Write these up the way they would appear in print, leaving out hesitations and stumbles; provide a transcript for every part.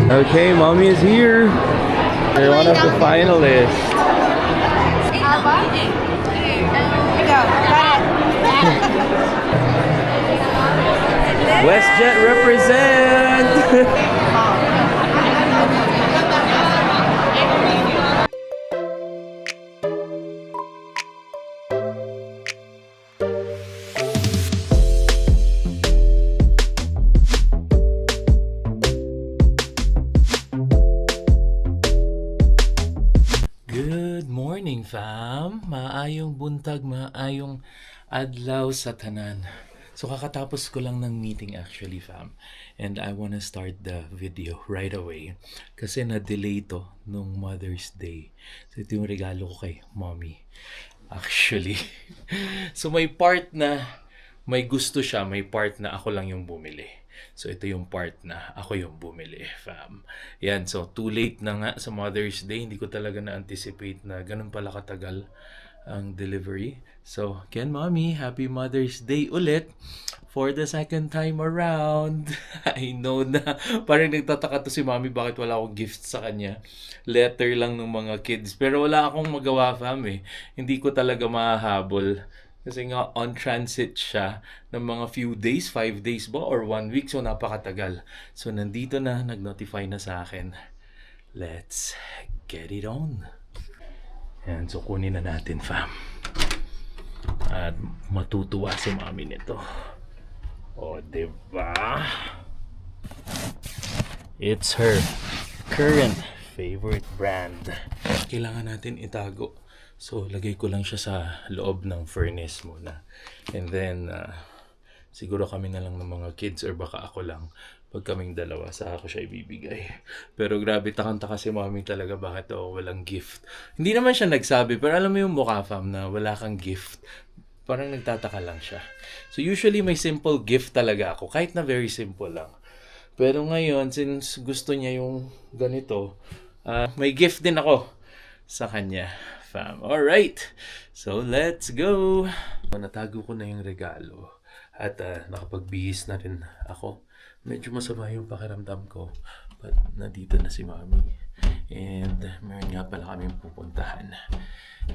Okay, mommy is here. You're one of the finalists. WestJet represent! Good morning, fam. Maayong buntag, maayong adlaw sa tanan. So kakatapos ko lang ng meeting actually, fam. And I wanna start the video right away. Kasi na-delay to nung Mother's Day. So ito yung regalo ko kay mommy. Actually. So may part na may gusto siya, may part na ako lang yung bumili. So ito yung part na ako yung bumili, fam. Yan, so too late na nga sa Mother's Day. Hindi ko talaga na-anticipate na ganun pala katagal ang delivery. So, again, mommy, happy Mother's Day ulit for the second time around. I know na parang nagtataka to si mommy bakit wala akong gift sa kanya. Letter lang ng mga kids. Pero wala akong magawa, fam eh. Hindi ko talaga mahahabol. Kasi nga on transit siya ng mga few days, 5 days ba or 1 week, so napakatagal. So nandito na, nag-notify na sa akin. Let's get it on. Yan, so kunin na natin, fam. At matutuwa si mami nito. O, diba? It's her current favorite brand. Kailangan natin itago. So, lagay ko lang siya sa loob ng furnace muna. And then, siguro kami na lang ng mga kids or baka ako lang. Pag kaming dalawa, sa ako siya ibibigay. Pero grabe, takanta kasi mami talaga bakit walang gift. Hindi naman siya nagsabi, pero alam mo yung mukha, fam, na wala kang gift. Parang nagtataka lang siya. So, usually may simple gift talaga ako. Kahit na very simple lang. Pero ngayon, since gusto niya yung ganito, may gift din ako sa kanya, fam. Alright, so let's go. Natago ko na yung regalo at nakapagbihis na rin ako. Medyo masama yung pakiramdam ko, but nandito na si mami. And meron nga pala kaming pupuntahan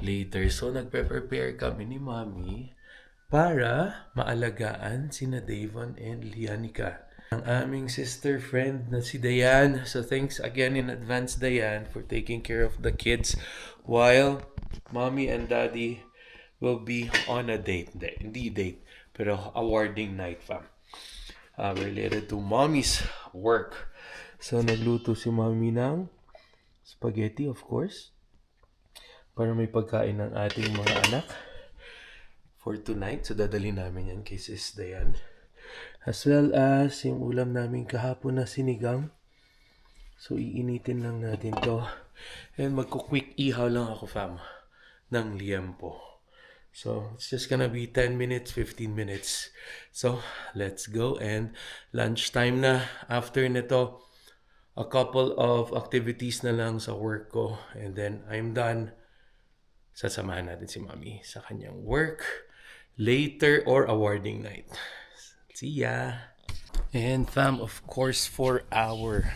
later. So nagpe-prepare kami ni mami para maalagaan sina Davon and Lianica, ang aming sister friend na si Dayan. So thanks again in advance, Dayan, for taking care of the kids while mommy and daddy will be on a date. Hindi date, pero awarding night, fam. Related to mommy's work. So nagluto si mommy ng spaghetti, of course, para may pagkain ng ating mga anak for tonight. So dadali namin yan kay Sis Dayan. As well as yung ulam namin kahapon na sinigang. So iinitin lang natin to. And magko-quick ihaw lang ako, fam, ng liempo. So it's just gonna be 10 minutes, 15 minutes. So let's go. And lunchtime na. After nito, a couple of activities na lang sa work ko. And then I'm done. Sasamahan natin si mami sa kanyang work later or awarding night. See ya! And fam, of course, for our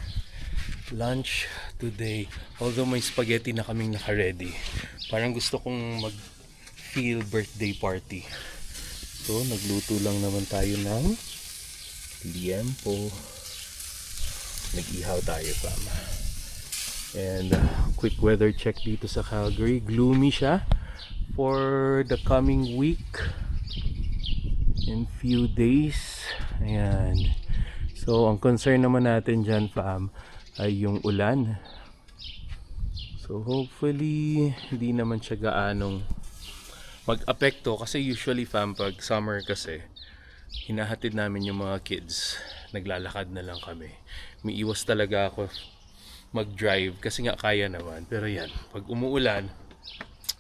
lunch today, although may spaghetti na kaming naka-ready, parang gusto kong mag-feel birthday party. So, nagluto lang naman tayo ng liempo. Nag-ihaw tayo, fam. And quick weather check dito sa Calgary. Gloomy siya for the coming week. In few days. Ayan. So, ang concern naman natin dyan, fam, ay yung ulan. So, hopefully, hindi naman siya gaanong mag-apekto. Kasi usually, fam, pag summer kasi, hinahatid namin yung mga kids. Naglalakad na lang kami. May iwas talaga ako mag-drive kasi nga kaya naman. Pero yan, pag umuulan,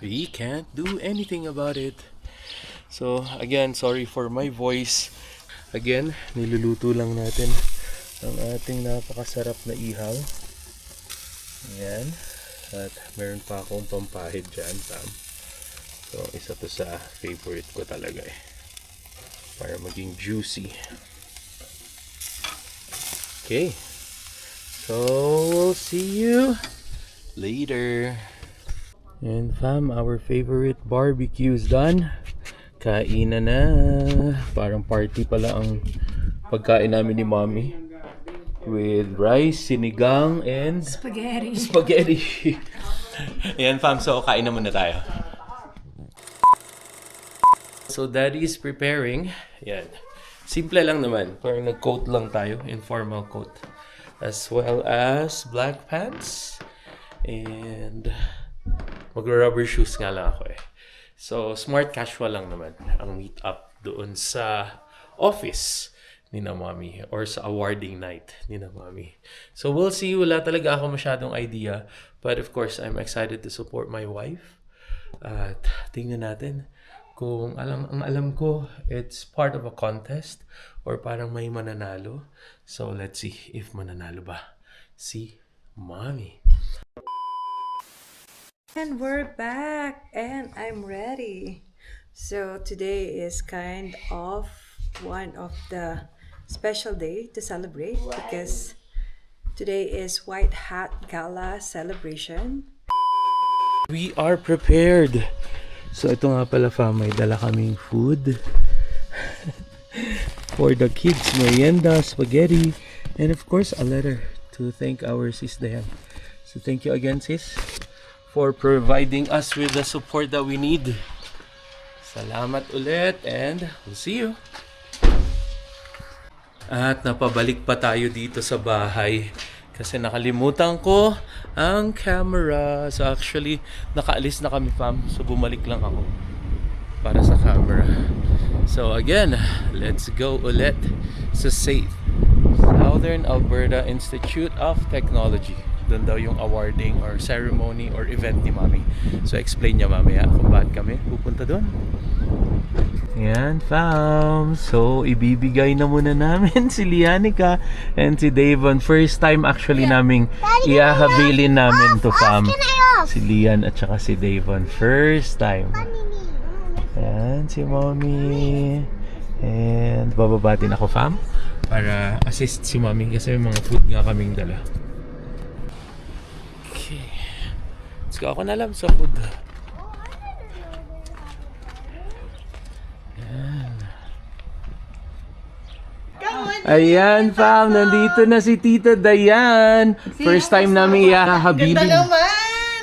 we can't do anything about it. So, again, sorry for my voice. Again, niluluto lang natin ang ating napakasarap na ihaw. Ayan. At meron pa akong pampahid dyan, fam. So, isa to sa favorite ko talaga eh. Para maging juicy. Okay. So, we'll see you later. And fam, our favorite barbecue is done. Kainan na. Parang party pala ang pagkain namin ni Mommy. With rice, sinigang, and spaghetti. Ayan fam, so kain na muna tayo. So Daddy is preparing. Yan. Simple lang naman. Parang nag-coat lang tayo. Informal coat. As well as black pants. And mag-rubber shoes nga lang ako eh. So smart casual lang naman ang meet up doon sa office ni na Mommy. Or sa awarding night ni na Mommy. So we'll see. Wala talaga ako masyadong idea. But of course, I'm excited to support my wife. At tingnan natin kung alam ko, it's part of a contest or parang may mananalo. So, let's see if mananalo ba si Mommy. And we're back and I'm ready. So, today is kind of one of the special day to celebrate because today is White Hat Gala celebration. We are prepared. So ito nga pala fam, may dala kaming food for the kids, merienda, spaghetti, and of course a letter to thank our sis Dayan. So thank you again sis for providing us with the support that we need. Salamat ulit and we'll see you. At napabalik pa tayo dito sa bahay kasi nakalimutan ko ang camera. So actually, nakaalis na kami fam. So bumalik lang ako para sa camera. So again, let's go ulit sa SAIT, Southern Alberta Institute of Technology. Doon daw yung awarding or ceremony or event ni Mommy. So explain niya mamaya kung bakit kami pupunta doon. Yan fam. So ibibigay na muna namin si Lianica and si Davon. First time actually naming iahabilin namin to fam. Si Lian at saka si Davon. First time. Yan si Mommy. And bababatin ako fam para assist si Mommy kasi may mga food nga kaming dala. Okay. Let's go. Ako na lang sa food. Ayan fam, nandito na si Tita Dayan. First time namin ihahabilin. Ganda naman!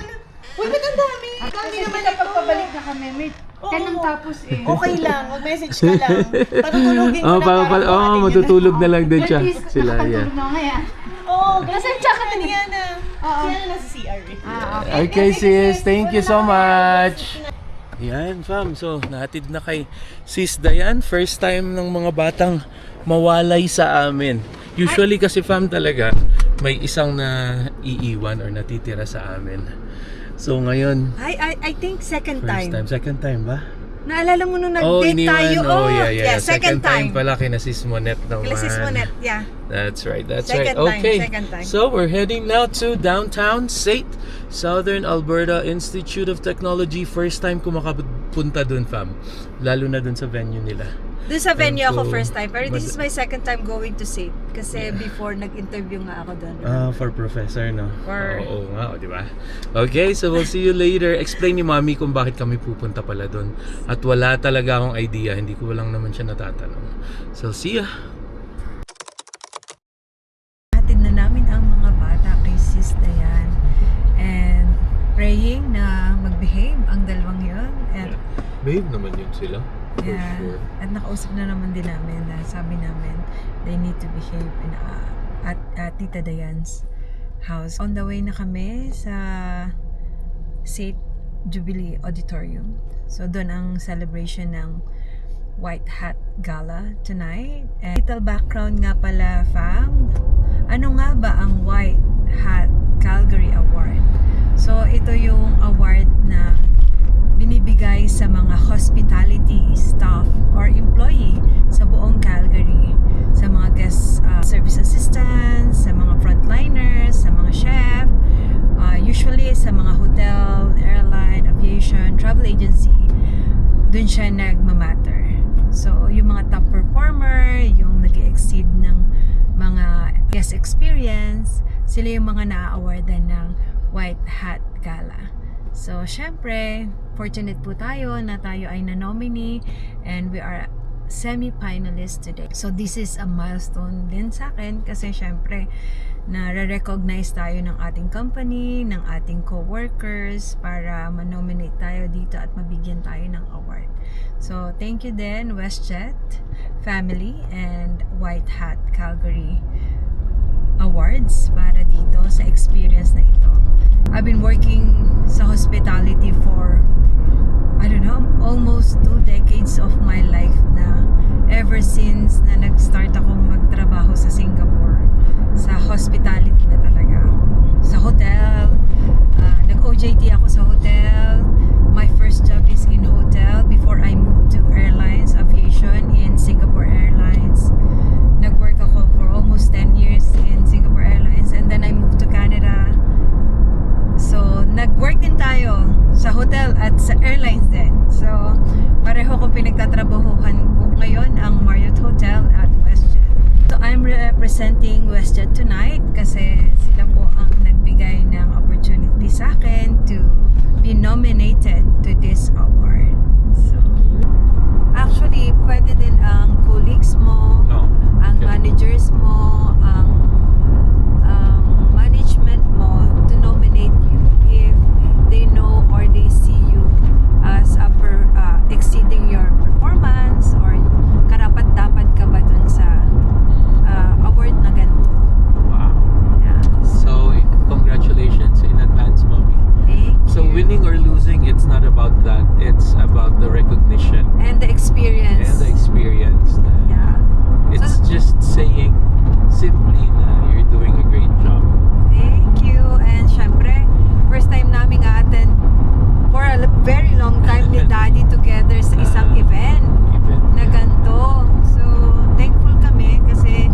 Uy, ba't ang dami? Dami naman Kasi pagpabalik na kami, may tanong tapos eh. Okay lang, mag-message ka lang. Patutulogin ko lang. Matutulog na lang din siya. At least, Sila, yan. nakatulog na kaya. Oo, Nasaan siya ganyan kanina? yan na. Siya na nasa CR eh. Okay sis, thank you so much. Yan fam, so nahatid na kay Sis Dayan. First time ng mga batang mawalay sa amin. Usually kasi fam talaga may isang na iiwan or natitira sa amin. So ngayon, I think second first time. Second time ba? Naalala mo nung nag-date tayo? Oh, yeah. Second time. pala kina Sis Monet naman. Sis Monet, yeah. That's right. Second time, Okay. second time. So we're heading now to downtown SAIT, Southern Alberta Institute of Technology. First time ko makapunta dun fam. Lalo na dun sa venue nila. Doon sa venue And ako so, first time. Pero this is my second time going to SAIT. Kasi before nag-interview nga ako doon. For professor, no? For- Oo nga, di ba? Okay, so we'll see you later. Explain ni Mommy kung bakit kami pupunta pala doon. At wala talaga akong idea. Hindi ko lang naman siya natatanong. So, see ya! Hatid na namin ang mga bata kay Sis Dayan. And praying na mag-behave ang dalawang yon. And Babe naman yun sila. For yeah, sure. at nakausap na naman din namin na sabi namin they need to behave in, at Tita Dayan's house. On the way na kami sa SAIT Jubilee Auditorium. So doon ang celebration ng White Hat Gala tonight. And little background nga pala fam, ano nga ba ang White Hat Calgary Award? So ito yung award na binibigay sa mga hospitality staff or employee sa buong Calgary, sa mga guest service assistants, sa mga frontliners, sa mga chef, usually sa mga hotel, airline, aviation, travel agency, dun siya nagmamatter. So yung mga top performer, yung nag-exceed ng mga guest experience, sila yung mga na-awardan ng White Hat Gala. So, syempre, fortunate po tayo na tayo ay na-nominee and we are semi-finalist today. So, this is a milestone din sa akin kasi syempre, na-recognize tayo ng ating company, ng ating co-workers para ma-nominate tayo dito at mabigyan tayo ng award. So, thank you din WestJet family and White Hat Calgary Awards para dito sa experience na ito. I've been working sa hospitality for I don't know, almost 2 decades of my life na ever since na nag-start akong magtrabaho sa Singapore. Sa hospitality na talaga ako. Sa hotel, nag-OJT ako sa hotel. My first job is in hotel before I moved to airlines, aviation in Singapore Airlines. Nag-work ako for almost 10 years in Singapore Airlines and then I moved to Canada. So, nag-work din tayo sa hotel at sa airlines din. So, pareho ko pinagtatrabahuhan po ngayon ang Marriott Hotel at WestJet. So, I'm representing WestJet tonight kasi sila po ang nagbigay ng opportunity sa akin to be nominated to this award. So, actually, pwede din ang colleagues mo, ang managers mo, ang management mo to nominate you if they know or they see you as exceeding your performance or karapat-dapat ka ba dun sa award na ganito. Wow. Yeah. So, congratulations in advance, Mommy. Thank So, you. winning or losing, it's not about that. It's about the recognition And the experience. and the experience. Yeah. It's So- just saying simply na you're doing a great job. Thank you. And syempre, first time namin attend for a very long time ni Daddy together sa isang event na ganito. So, thankful kami kasi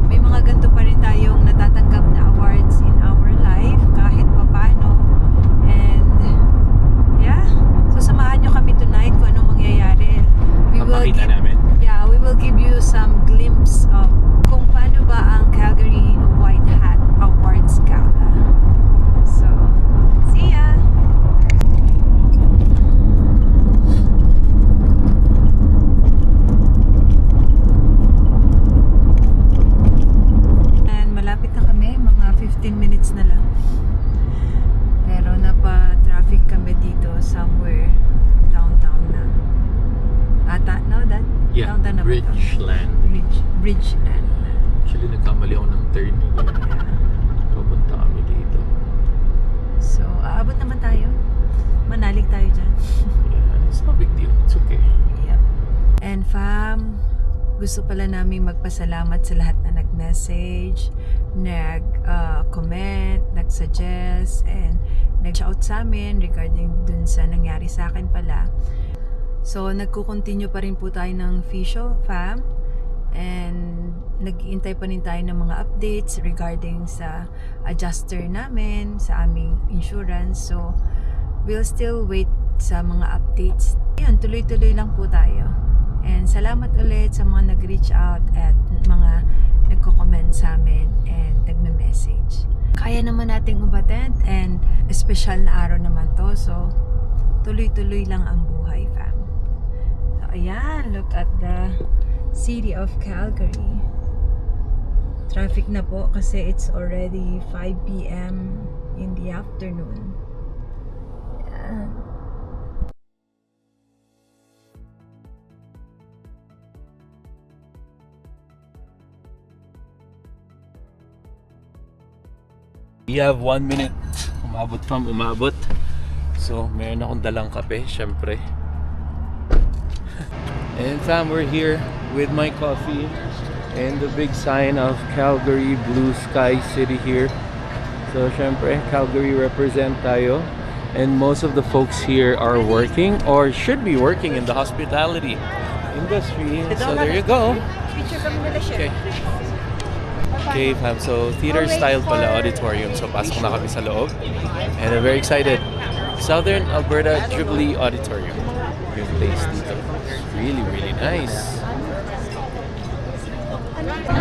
may mga ganito pa rin tayong natatanggap na awards in our life kahit papano. And yeah, so samahan nyo kami tonight kung anong mangyayari. Papakita namin. Yeah, we will give you some glimpse of kung paano ba ang Calgary White Hat Awards Gala. So, see ya! And malapit na kami, mga 15 minutes na lang. Pero napa-traffic kami dito somewhere downtown na. No, that? Yeah, Downtown na ba to? Bridgeland. Bridgeland. Actually, nagkamali ako ng turn. Yeah. Papunta kami dito. So, aabot naman tayo. Manalig tayo dyan. Yeah, it's no big deal. It's okay. Yep. And fam, gusto pala namin magpasalamat sa lahat na nag-message, nag-comment, nag-suggest, and nag-shout sa amin regarding dun sa nangyari sa akin pala. So, nagko-continue pa rin po tayo ng Fisho, fam. And nag-iintay pa rin tayo ng mga updates regarding sa adjuster namin, sa aming insurance. So, we'll still wait sa mga updates. Yun, tuloy-tuloy lang po tayo. And salamat ulit sa mga nag-reach out at mga nagko-comment sa amin and nagme-message. Kaya naman nating umattend and special na araw naman to. So, tuloy-tuloy lang ang buhay, fam. So, ayan, look at the city of Calgary. Traffic na po kasi it's already 5 p.m. in the afternoon. Ayan. We have 1 minute. Umabot fam, umabot. So, meron akong dalang kape, syempre. And fam, we're here with my coffee and the big sign of Calgary Blue Sky City here. So, syempre, Calgary represent tayo. And most of the folks here are working or should be working in the hospitality industry. So, there you go. Picture kami nila siya. Okay. Okay, fam. So, theater style pala, auditorium. So, pasok na kami sa loob. And I'm very excited. Southern Alberta Jubilee Auditorium. Yung place dito. Really, really nice.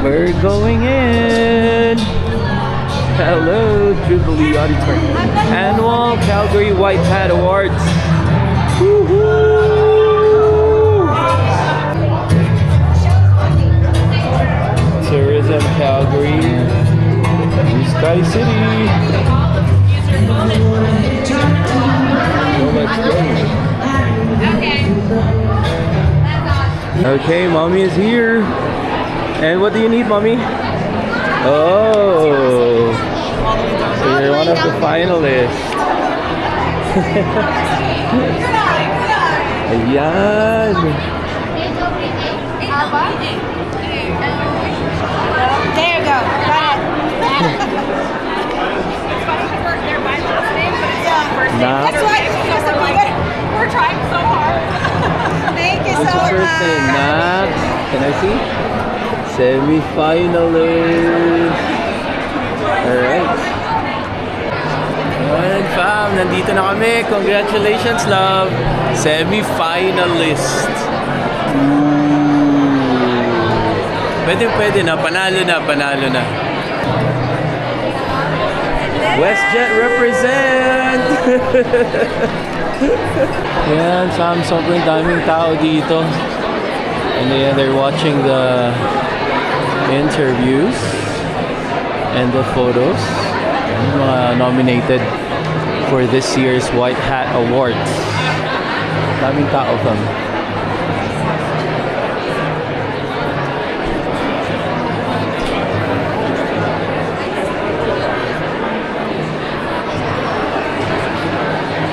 We're going in! Hello, Jubilee Auditorium. Annual Calgary White Hat Awards. Woohoo! Tourism Calgary. Sky City. So let's go. Okay, mommy is here. And what do you need, mommy? Oh, so you're one of the finalists. Ayan. There you go. Got it. Nah. That's why we're trying so hard. Thank you What's so your first name? much. Nah. Can I see? Semi-finalist. Alright. Ayan, fam. Nandito na kami. Congratulations, love. Semi-finalist. Pwede na. Panalo na. WestJet represent! Yan, Sam, sobrang daming tao dito. And then they're watching the interviews and the photos. Yung mga nominated for this year's White Hat Awards. Daming tao, fam.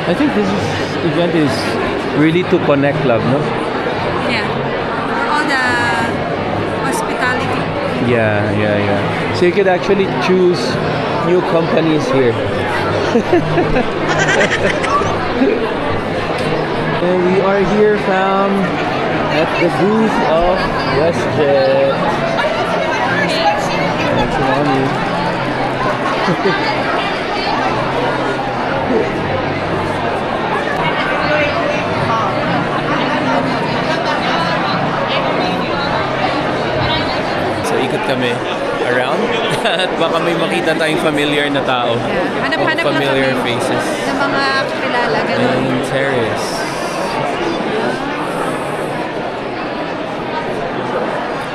I think this event is really to connect, love, no? Yeah. For all the hospitality. Yeah. So you could actually choose new companies here. And we are here, fam, at the booth of WestJet. Thanks, mommy. Ikot kami around at baka may makita tayong familiar na tao. Yeah. Hanap-hanap O familiar na kami faces. ng mga kakilala. Ganun. And terrace.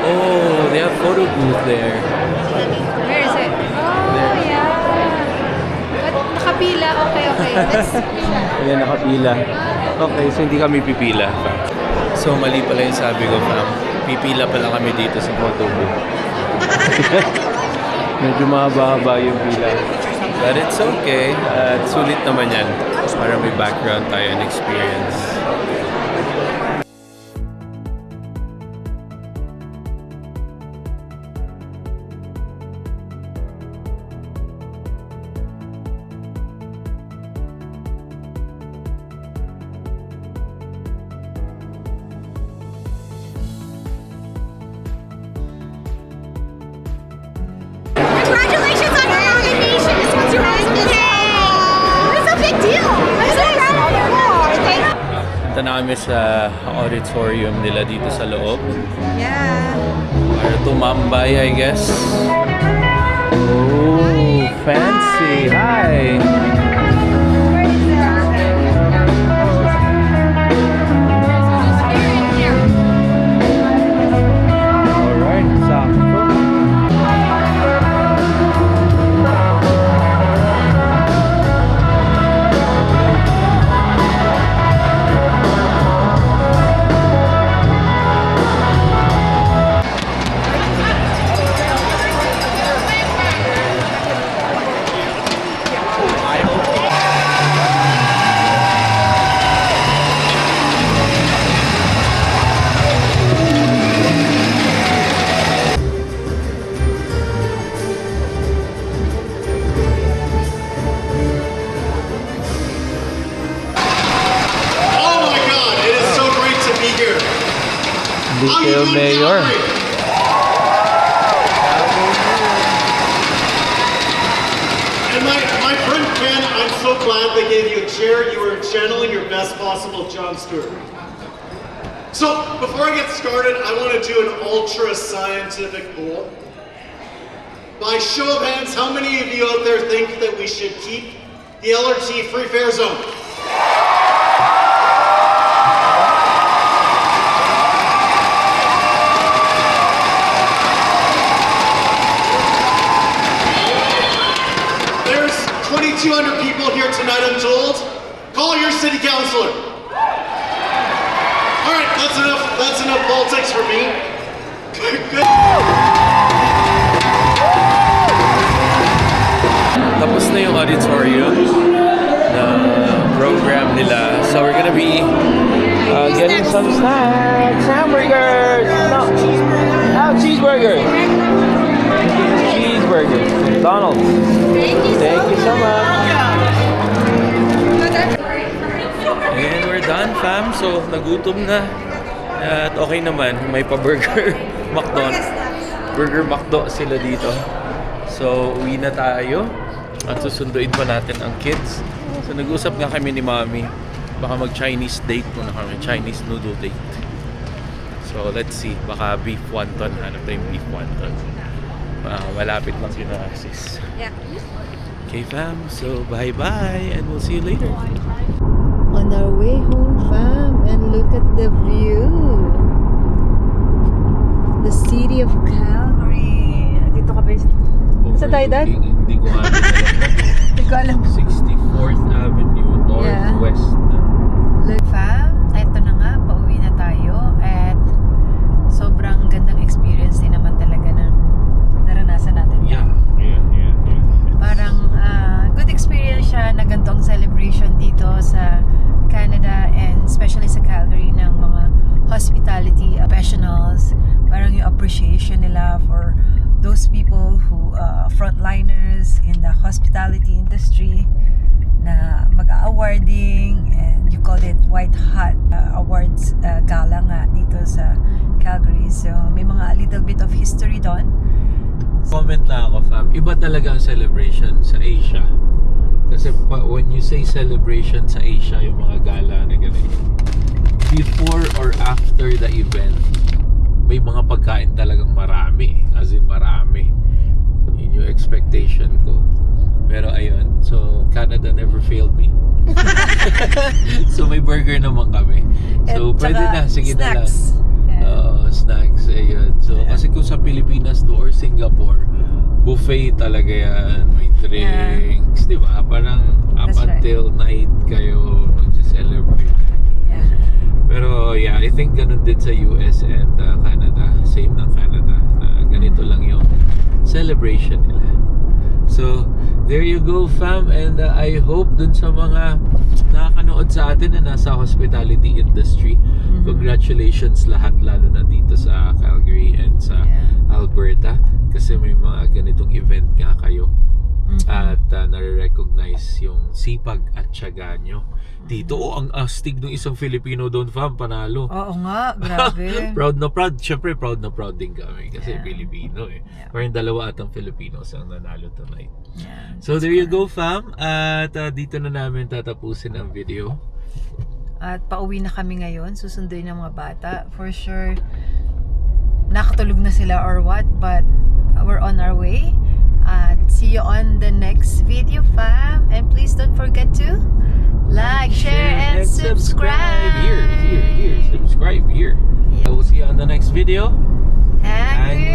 Oh, they have photo booth there. Where is it? Oh, yeah. But nakapila. Okay. Let's Ayan, nakapila. Okay, so hindi kami pipila. So, mali pala yung sabi ko, fam. Pipila pala kami dito sa photo booth. Medyo mahaba-haba yung pila. But it's okay. Sulit naman yan. Para may background tayo and experience. Congratulations on your nomination. This was your husband's day. It's a big deal. I'm so proud of you. Punta na kami sa auditorium nila dito sa loob. Yeah. Para tumambay, I guess. Oh, fancy. Hi. Alright, sakto. Detail Mayor. And my friend Ken, I'm so glad they gave you a chair. You were channeling your best possible Jon Stewart. So, before I get started, I want to do an ultra scientific poll. by show of hands, how many of you out there think that we should keep the LRT free fare zone? There's 2,200 people here tonight, I'm told. Call your city councilor. All right, that's enough politics for me. Good. Tapos na yung auditorium na program nila. So we're gonna be getting some snacks. Hamburgers! No, cheeseburgers! Cheeseburgers. McDonald's. Thank you so much. And we're done, fam. So nagutom na. At okay naman. May pa-burger. McDonald's. Burger McDo sila dito. So uwi na tayo. At susunduin pa natin ang kids. So nag-usap nga kami ni Mommy. Baka mag-Chinese date muna kami. Chinese noodle date. So let's see. Baka beef wonton. Hanap tayong beef wonton. Malapit lang sila sis. Yeah. Okay fam. So bye-bye. And we'll see you later. On our way home, fam, and look at the view. The city of Calgary. Dito ka ba? Sa tayo, Dad? Hindi ko alam. Hindi ko alam. 64th Avenue, Northwest. Look, fam, eto na nga, pauwi na tayo. At sobrang gandang experience din naman talaga ng naranasan natin. Yeah. Parang good experience siya na ganito ang celebration dito sa Canada and especially sa Calgary ng mga hospitality professionals. Parang yung appreciation nila for those people who frontliners in the hospitality industry na mag-awarding, and you call it White Hat Awards gala nga dito sa Calgary. So may mga a little bit of history doon. Comment lang ako, fam. Iba talaga ang celebration sa Asia. Kasi when you say celebration sa Asia, yung mga gala na ganito, before or after the event, may mga pagkain talagang marami. As in marami. Yun yung expectation ko. Pero ayun, so Canada never failed me. So may burger naman kami. So At pwede saka na, sige snacks. na lang. Snacks, ayun. So kasi kung sa Pilipinas to or Singapore, buffet talaga yan. May drinks, di ba? Parang up That's right. until night kayo mag-celebrate. Yeah. Pero yeah, I think ganun din sa US and Canada. Same ng Canada. Na ganito lang yung celebration nila. So, there you go fam, and I hope dun sa mga nakakanood sa atin na nasa hospitality industry, congratulations lahat, lalo na dito sa Calgary and sa Alberta, kasi may mga ganitong event nga kayo. At nare-recognize yung sipag at tiyaga nyo dito. Ang astig ng isang Filipino doon, fam, panalo. Oo nga, grabe. Proud na proud. Siyempre proud na proud din kami kasi Filipino eh. Parang dalawa atang Filipinos ang nanalo tonight. Yeah. So there you go fam. At dito na namin tatapusin ang video. At pauwi na kami ngayon. Susunduin ng mga bata. For sure, nakatulog na sila or what. But we're on our way. At see you on the next video, fam. And please don't forget to like, share, and subscribe. Here. Subscribe here. I will see you on the next video. Angry